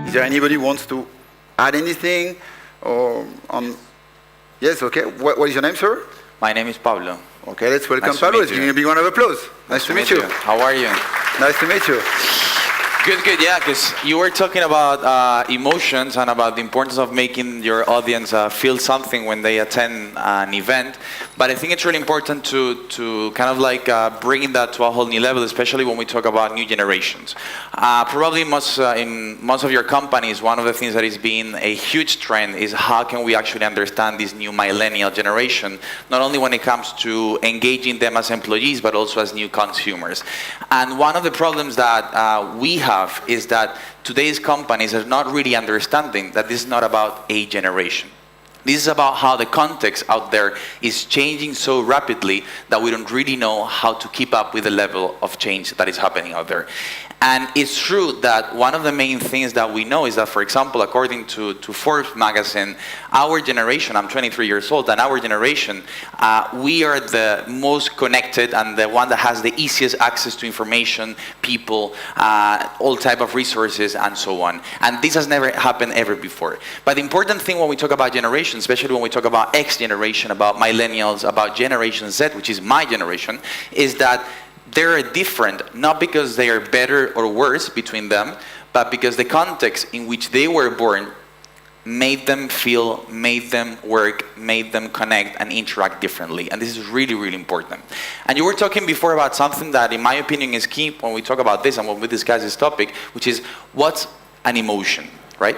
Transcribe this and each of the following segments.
Is there anybody who wants to add anything? Or on? Yes, okay. What is your name, sir? My name is Pablo. Okay, let's welcome Pablo. Let's give him a big round of applause. Nice to meet you. How are you? Nice to meet you. Good, yeah, because you were talking about emotions and about the importance of making your audience feel something when they attend an event. But I think it's really important to kind of like bring that to a whole new level, especially when we talk about new generations. Probably in most of your companies, one of the things that is being a huge trend is how can we actually understand this new millennial generation, not only when it comes to engaging them as employees, but also as new consumers. And one of the problems that we have is that today's companies are not really understanding that this is not about a generation. This is about how the context out there is changing so rapidly that we don't really know how to keep up with the level of change that is happening out there. And it's true that one of the main things that we know is that, for example, according to Forbes magazine, our generation, I'm 23 years old, and our generation, we are the most connected and the one that has the easiest access to information, people, all type of resources, and so on. And this has never happened ever before. But the important thing when we talk about generation, especially when we talk about X generation, about millennials, about Generation Z, which is my generation, is that they're different, not because they are better or worse between them, but because the context in which they were born made them feel, made them work, made them connect and interact differently. And this is really, really important. And you were talking before about something that, in my opinion, is key when we talk about this and when we discuss this topic, which is what's an emotion, right?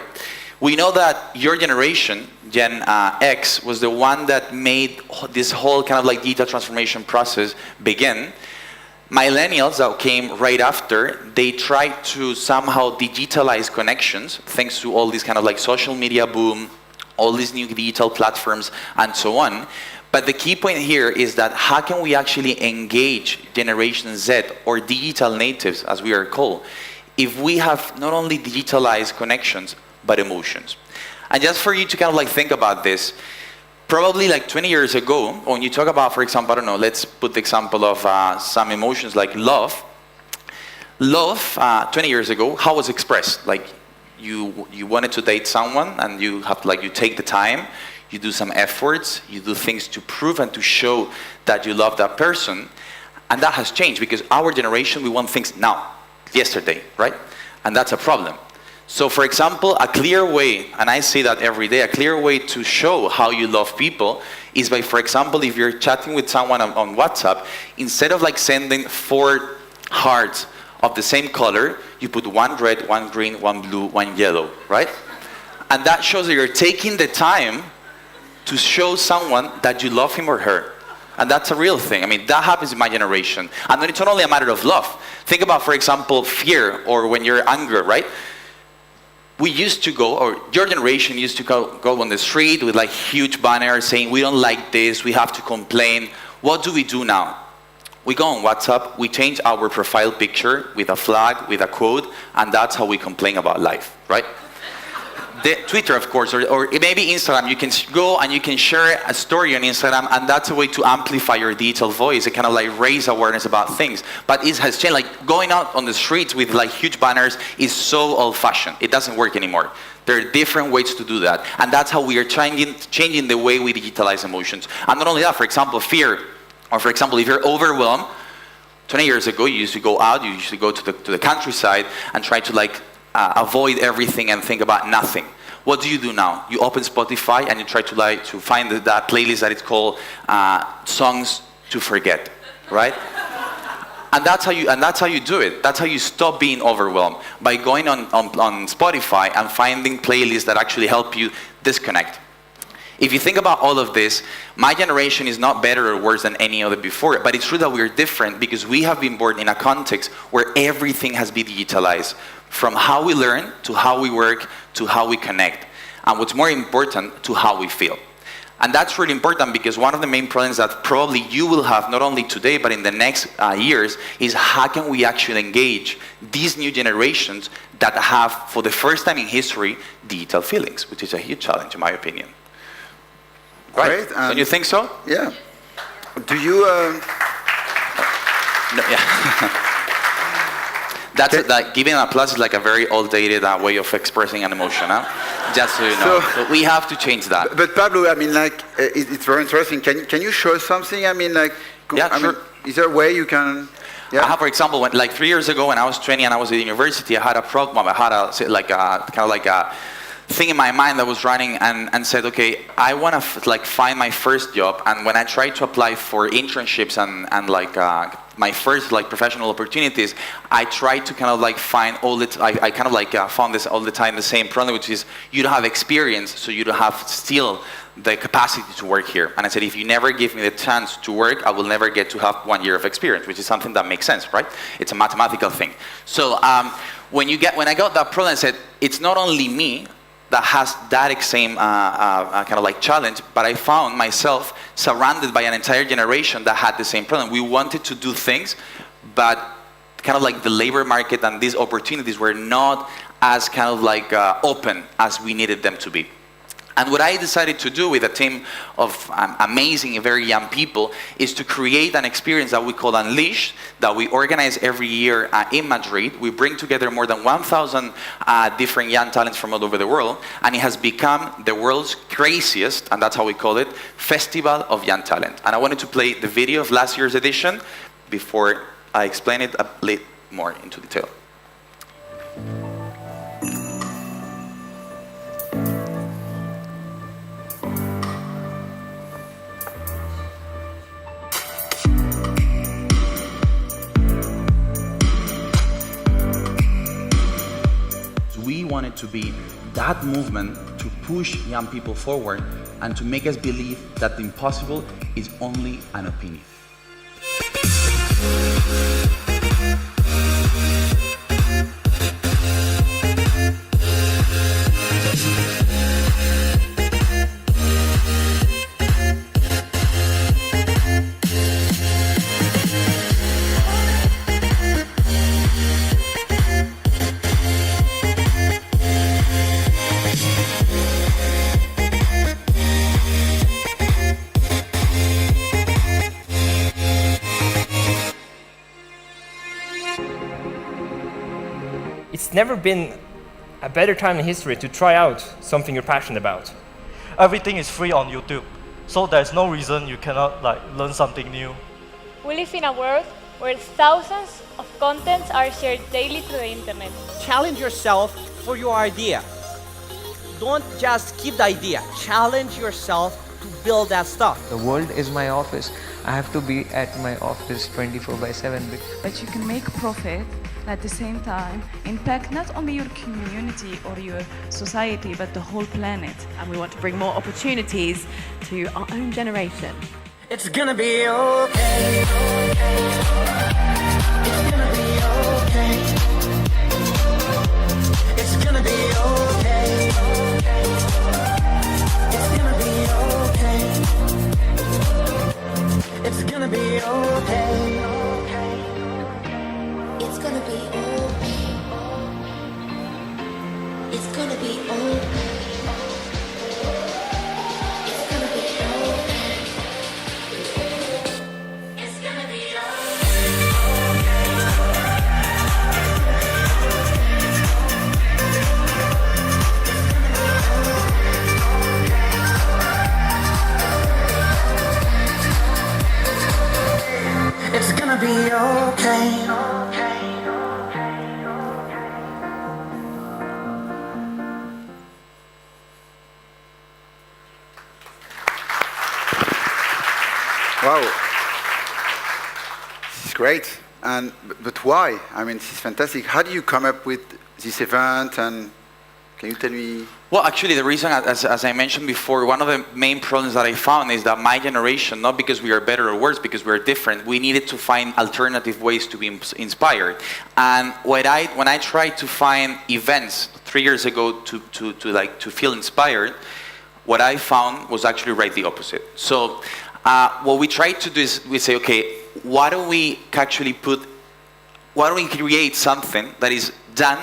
We know that your generation, Gen X, was the one that made this whole kind of like digital transformation process begin. Millennials that came right after, they tried to somehow digitalize connections thanks to all this kind of like social media boom, all these new digital platforms and so on. But the key point here is that how can we actually engage Generation Z or digital natives, as we are called, if we have not only digitalized connections, but emotions? And just for you to kind of like think about this, probably like 20 years ago, when you talk about, for example, I don't know, let's put the example of some emotions like love. Love, 20 years ago, how was expressed? Like you wanted to date someone and you have to, like, you take the time, you do some efforts, you do things to prove and to show that you love that person. And that has changed because our generation, we want things now, yesterday, right? And that's a problem. So for example, a clear way, and I say that every day, a clear way to show how you love people is by, for example, if you're chatting with someone on WhatsApp, instead of like sending 4 hearts of the same color, you put 1 red, 1 green, 1 blue, 1 yellow, right? And that shows that you're taking the time to show someone that you love him or her. And that's a real thing. I mean, that happens in my generation. And then it's not only a matter of love. Think about, for example, fear or when you're angry, right? We used to go, or your generation used to go on the street with like huge banners saying, we don't like this, we have to complain. What do we do now? We go on WhatsApp, we change our profile picture with a flag, with a quote, and that's how we complain about life, right? The Twitter, of course, or maybe Instagram, you can go and you can share a story on Instagram, and that's a way to amplify your digital voice and kind of like raise awareness about things. But it has changed. Like going out on the streets with like huge banners is so old-fashioned. It doesn't work anymore. There are different ways to do that, and that's how we are changing the way we digitalize emotions. And not only that, for example, fear, or for example, if you're overwhelmed, 20 years ago, you used to go out, you used to go to the countryside and try to like avoid everything and think about nothing. What do you do now? You open Spotify and you try to find that playlist that is called Songs to Forget, right? And that's how you do it. That's how you stop being overwhelmed, by going on Spotify and finding playlists that actually help you disconnect. If you think about all of this, my generation is not better or worse than any other before, but it's true that we're different because we have been born in a context where everything has been digitalized, from how we learn, to how we work, to how we connect, and what's more important, to how we feel. And that's really important because one of the main problems that probably you will have, not only today, but in the next years, is how can we actually engage these new generations that have, for the first time in history, digital feelings, which is a huge challenge, in my opinion. Right? Don't you think so? Yeah. Do you... No, yeah. That's Okay. like giving an applause is like a very outdated way of expressing an emotion. Huh? Just so you know, so we have to change that. But Pablo, I mean, like, it's very interesting. Can you show us something? I mean, like, Yeah, I sure. mean, is there a way you can? I have, for example, like 3 years ago when I was 20 and I was at university, I had a problem. I had a kind of like a thing in my mind that was running and said, okay, I want to find my first job. And when I tried to apply for internships and my first professional opportunities, I tried to kind of find all the I kind of found this all the time the same problem, which is you don't have experience, so you don't have still the capacity to work here. And I said, if you never give me the chance to work, I will never get to have 1 year of experience, which is something that makes sense, right? It's a mathematical thing. So when I got that problem, I said, it's not only me that has that same kind of challenge, but I found myself surrounded by an entire generation that had the same problem. We wanted to do things, but kind of the labor market and these opportunities were not as kind of open as we needed them to be. And what I decided to do with a team of amazing, very young people is to create an experience that we call Unleash, that we organize every year in Madrid. We bring together more than 1,000 different young talents from all over the world, and it has become the world's craziest, and that's how we call it, Festival of Young Talent. And I wanted to play the video of last year's edition before I explain it a little more into detail. We wanted to be that movement to push young people forward and to make us believe that the impossible is only an opinion. It's never been a better time in history to try out something you're passionate about. Everything is free on YouTube, so there's no reason you cannot learn something new. We live in a world where thousands of contents are shared daily through the internet. Challenge yourself for your idea. Don't just keep the idea. Challenge yourself to build that stuff. The world is my office. I have to be at my office 24/7. But you can make profit at the same time impact not only your community or your society, but the whole planet. And we want to bring more opportunities to our own generation. It's gonna be okay. It's gonna be okay. It's gonna be okay. It's gonna be okay. It's gonna be okay. It's gonna be okay. It's gonna be okay. It's gonna be okay. It's gonna be okay. It's gonna be okay. Wow, this is great. But why? I mean, this is fantastic. How do you come up with this event? And can you tell me? Well, actually, the reason, as I mentioned before, one of the main problems that I found is that my generation, not because we are better or worse, because we are different, we needed to find alternative ways to be inspired. And when I tried to find events 3 years ago to feel inspired, what I found was actually right the opposite. So what we tried to do is we say, okay, why don't we create something that is done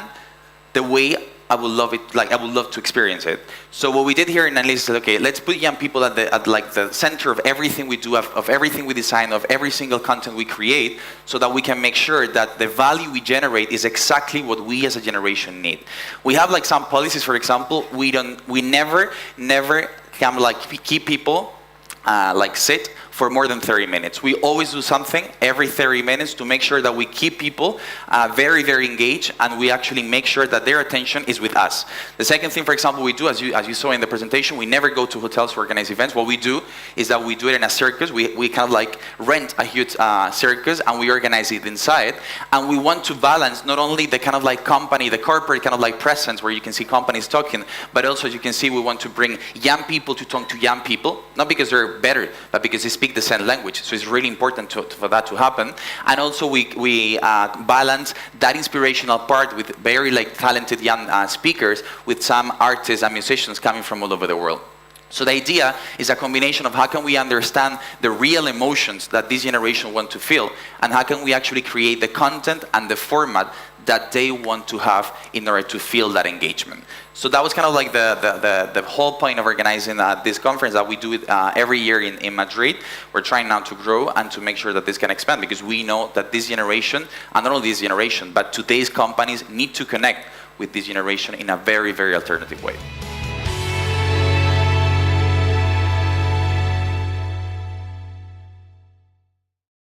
the way I would love it. Like I would love to experience it. So what we did here in Analysis is said, okay, let's put young people at the center of everything we do, of everything we design, of every single content we create, so that we can make sure that the value we generate is exactly what we as a generation need. We have like some policies, for example, we never can like keep people like sit for more than 30 minutes. We always do something every 30 minutes to make sure that we keep people very, very engaged, and we actually make sure that their attention is with us. The second thing, for example, we do, as you saw in the presentation, we never go to hotels to organize events. What we do is that we do it in a circus. We kind of like rent a huge circus, and we organize it inside. And we want to balance not only the kind of like company, the corporate kind of like presence where you can see companies talking, but also as you can see, we want to bring young people to talk to young people, not because they're better, but because they speak the same language. So it's really important for that to happen. And also we balance that inspirational part with very like talented young speakers with some artists and musicians coming from all over the world. So the idea is a combination of how can we understand the real emotions that this generation want to feel, and how can we actually create the content and the format that they want to have in order to feel that engagement. So that was kind of like the whole point of organizing this conference, that we do it every year in Madrid. We're trying now to grow and to make sure that this can expand, because we know that this generation, and not only this generation, but today's companies need to connect with this generation in a very, very alternative way.